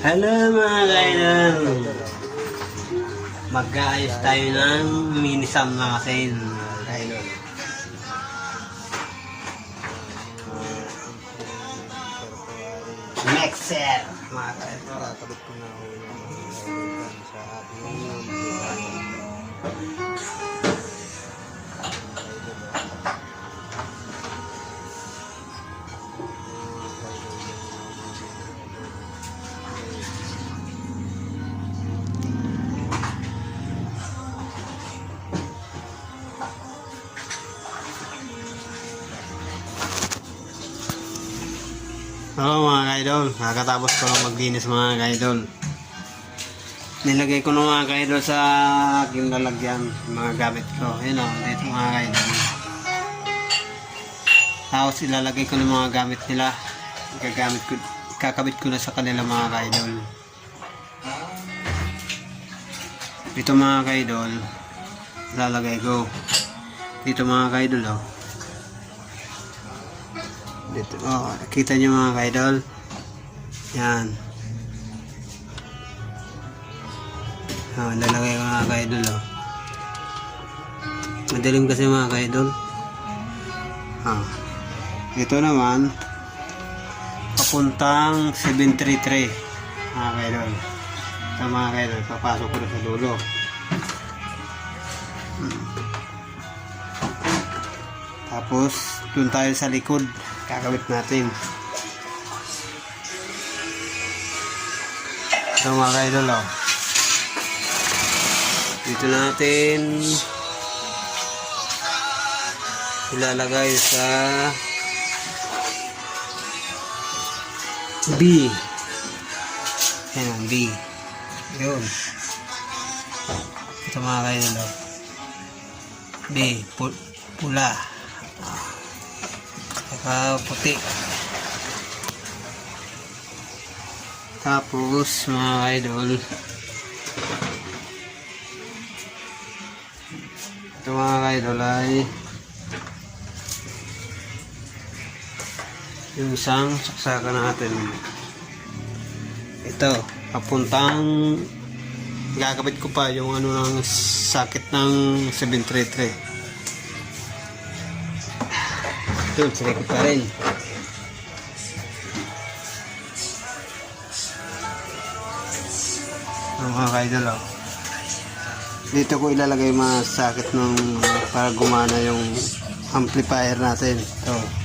Hello mga kailan. Mag-aayos tayo ng mini Sam natin mga kailan. Mixer mga kailan. Kakabit ko na ako sa ating Oo mga kaidol, nakatapos ko lang maglinis mga kaidol. Nilagay ko na mga kaidol sa aking lalagyan, mga gamit ko. Ayun o, dito mga kaidol. Tapos ilalagay ko ng mga gamit nila. Kakabit ko na sa kanila mga kaidol. Dito mga kaidol, ilalagay ko. Dito mga kaidol o. Dito, oh, kita nyo mga kaidol. Yan. Oh, lalagay ko mga kaidol. Oh. Madilim kasi mga kaidol. Oh. Ito naman, papuntang 733 mga kaidol. Ito mga kaidol, papasok ko na sa dulo. Tapos, dun tayo sa likod. Kakabit natin. Ito mga kaidol oh. Dito natin ilalagay sa B. Ayan, B. Yun. Ito mga kaidol oh. B. Pula. Puti. Tapos mga idol, ito mga idol ay yung isang saksakan natin. Ito papuntang gagabit ko pa yung ano ng sakit ng 733. Ito, silikot pa rin. Ang mga kaidol oh. Dito ko ilalagay mga sakit ng para gumana yung amplifier natin. Ito.